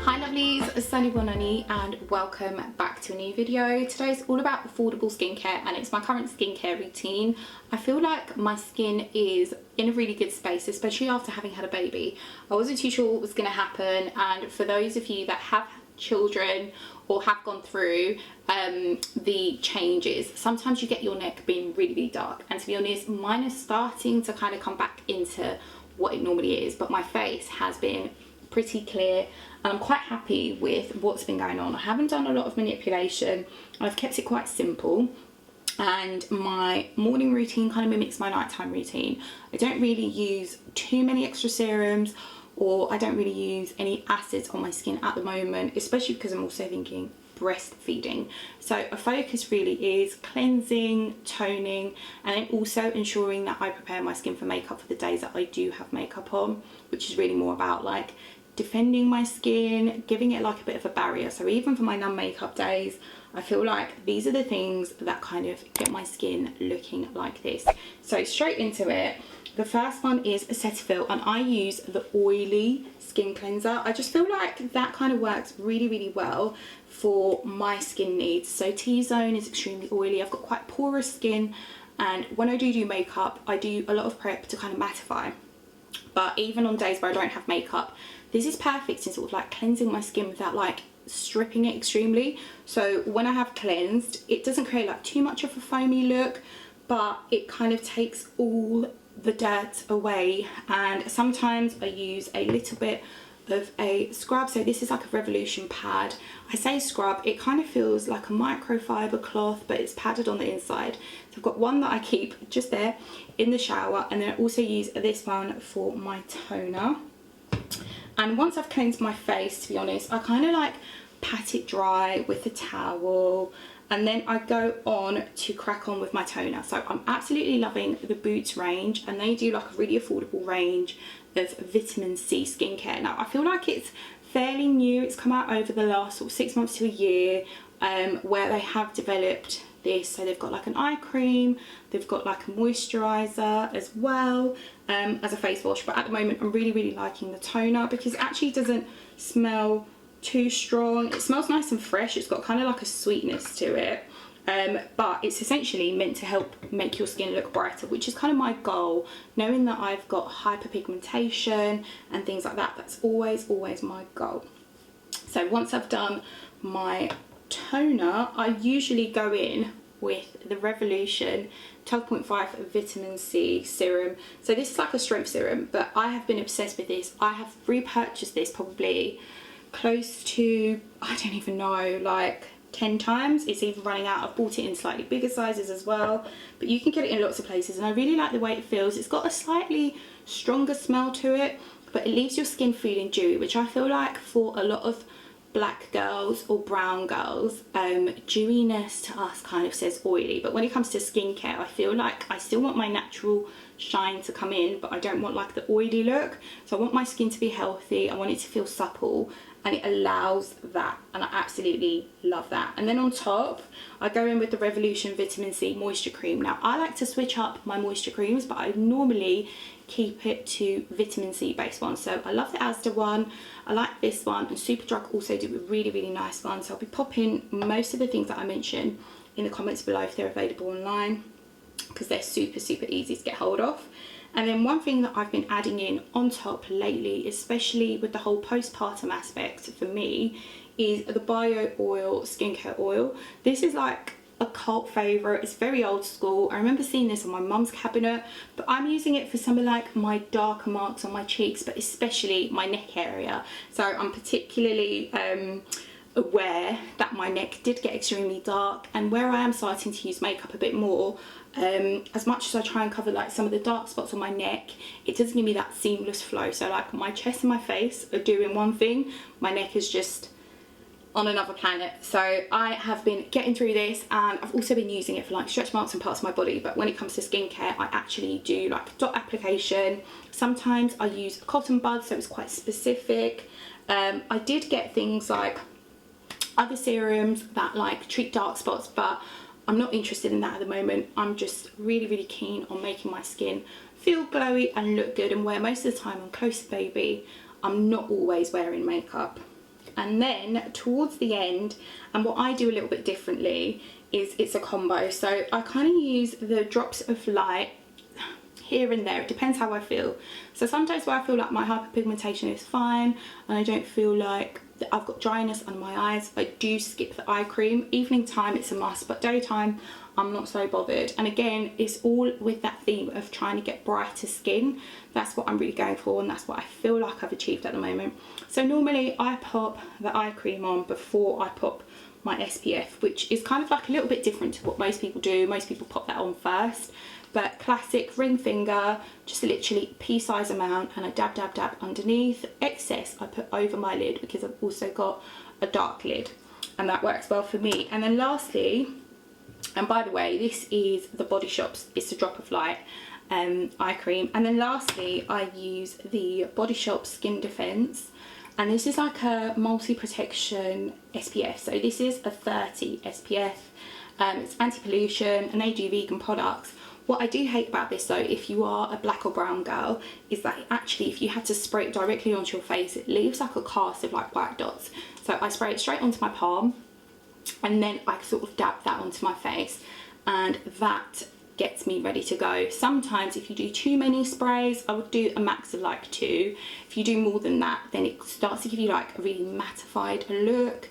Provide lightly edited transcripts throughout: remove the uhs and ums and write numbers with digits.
Hi lovelies, Sunny Bonani and welcome back to a new video. Today's all about affordable skincare and it's my current skincare routine. I feel like my skin is in a really good space, especially after having had a baby. I wasn't too sure what was going to happen, and for those of you that have children or have gone through the changes, sometimes you get your neck being really dark, and to be honest, mine is starting to kind of come back into what it normally is, but my face has been pretty clear and I'm quite happy with what's been going on. I haven't done a lot of manipulation. I've kept it quite simple, and my morning routine kind of mimics my nighttime routine. I don't really use too many extra serums, or I don't really use any acids on my skin at the moment, especially because I'm also thinking breastfeeding. So a focus really is cleansing, toning, and then also ensuring that I prepare my skin for makeup for the days that I do have makeup on, which is really more about like defending my skin, giving it like a bit of a barrier. So even for my non-makeup days, I feel like these are the things that kind of get my skin looking like this. So straight into it. The first one is Cetaphil, and I use the oily skin cleanser. I just feel like that kind of works really well for my skin needs. So T-zone is extremely oily. I've got quite porous skin, and when I do makeup, I do a lot of prep to kind of mattify. But even on days where I don't have makeup, this is perfect in sort of like cleansing my skin without like stripping it extremely. So when I have cleansed, it doesn't create like too much of a foamy look, but it kind of takes all the dirt away. And sometimes I use a little bit of a scrub. So this is like a Revolution pad. I say scrub, it kind of feels like a microfiber cloth, but it's padded on the inside. So I've got one that I keep just there in the shower, and then I also use this one for my toner. And once I've cleansed my face, to be honest, I kind of like pat it dry with a towel, and then I go on to crack on with my toner. So I'm absolutely loving the Boots range, and they do like a really affordable range of vitamin C skincare. Now I feel like it's fairly new. It's come out over the last sort of 6 months to a year, where they have developed this. So they've got like an eye cream, they've got like a moisturizer as well as a face wash, but at the moment I'm really liking the toner because it actually doesn't smell too strong. It smells nice and fresh. It's got kind of like a sweetness to it, but it's essentially meant to help make your skin look brighter, which is kind of my goal. Knowing that I've got hyperpigmentation and things like that, that's always my goal. So once I've done my toner, I usually go in with the Revolution 12.5 vitamin C serum. So this is like a strength serum, but I have been obsessed with this. I have repurchased this probably close to, I don't even know, like 10 times. It's even running out. I've bought it in slightly bigger sizes as well, but you can get it in lots of places, and I really like the way it feels. It's got a slightly stronger smell to it, but it leaves your skin feeling dewy, which I feel like for a lot of black girls or brown girls, dewiness to us kind of says oily, but when it comes to skincare, I feel like I still want my natural shine to come in, but I don't want like the oily look. So I want my skin to be healthy, I want it to feel supple, and it allows that, and I absolutely love that. And then on top, I go in with the Revolution Vitamin C Moisture Cream. Now I like to switch up my moisture creams, but I normally keep it to vitamin C based ones. So I love the Asda one, I like this one, and Superdrug also do a really nice one. So I'll be popping most of the things that I mention in the comments below if they're available online, because they're super easy to get hold of. And then one thing that I've been adding in on top lately, especially with the whole postpartum aspect for me, is the Bio Oil skincare oil. This is like a cult favorite. It's very old school. I remember seeing this on my mum's cabinet, but I'm using it for some of like my darker marks on my cheeks, but especially my neck area. So I'm particularly aware that my neck did get extremely dark, and where I am starting to use makeup a bit more, as much as I try and cover like some of the dark spots on my neck, it doesn't give me that seamless flow. So like my chest and my face are doing one thing, my neck is just on another planet. So I have been getting through this, and I've also been using it for like stretch marks and parts of my body. But when it comes to skincare, I actually do like dot application. Sometimes I use cotton buds, so it's quite specific. I did get things like other serums that like treat dark spots, but I'm not interested in that at the moment. I'm just really keen on making my skin feel glowy and look good, and where most of the time I'm close to baby, I'm not always wearing makeup. and then towards the end, and what I do a little bit differently is it's a combo. So I kind of use the drops of light here and there. It depends how I feel. So sometimes where I feel like my hyperpigmentation is fine and I don't feel like I've got dryness under my eyes, I do skip the eye cream. Evening time it's a must, but daytime I'm not so bothered. And again, it's all with that theme of trying to get brighter skin. That's what I'm really going for, and that's what I feel like I've achieved at the moment. So normally I pop the eye cream on before I pop my SPF, which is kind of like a little bit different to what most people do. Most people pop that on first, but classic ring finger, just literally pea-size amount, and I dab dab dab underneath. Excess I put over my lid because I've also got a dark lid, and that works well for me. And then lastly, and by the way, this is the Body Shop's It's a Drop of Light eye cream. And then lastly, I use the Body Shop Skin Defense, and this is like a multi-protection SPF. So this is a 30 SPF. It's anti-pollution, and they do vegan products. What I do hate about this though, if you are a black or brown girl, is that actually if you had to spray it directly onto your face, it leaves like a cast of like white dots. So I spray it straight onto my palm, and then I sort of dab that onto my face, and that gets me ready to go. Sometimes if you do too many sprays, I would do a max of like 2. If you do more than that, then it starts to give you like a really mattified look.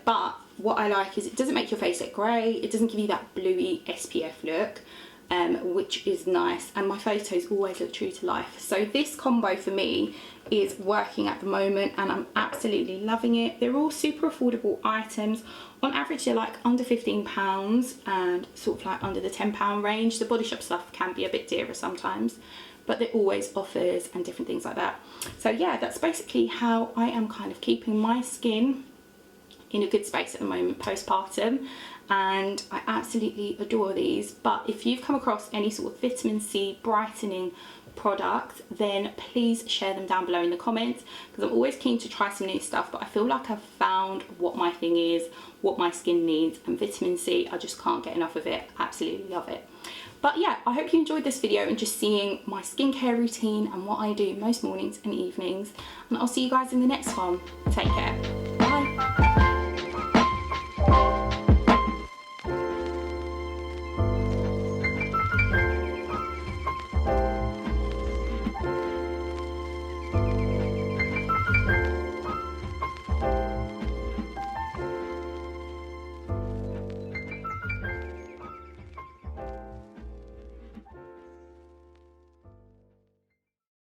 But what I like is it doesn't make your face look grey, it doesn't give you that bluey SPF look, which is nice, and my photos always look true to life. So this combo for me is working at the moment, and I'm absolutely loving it. They're all super affordable items. On average they're like under £15 and sort of like under the £10 range. The Body Shop stuff can be a bit dearer sometimes, but they're always offers and different things like that. So yeah, that's basically how I am kind of keeping my skin in a good space at the moment postpartum, and I absolutely adore these. But if you've come across any sort of vitamin C brightening products, then please share them down below in the comments, because I'm always keen to try some new stuff, but I feel like I've found what my thing is, what my skin needs, and vitamin C, I just can't get enough of it. Absolutely love it. But yeah, I hope you enjoyed this video and just seeing my skincare routine and what I do most mornings and evenings, and I'll see you guys in the next one. Take care. Bye.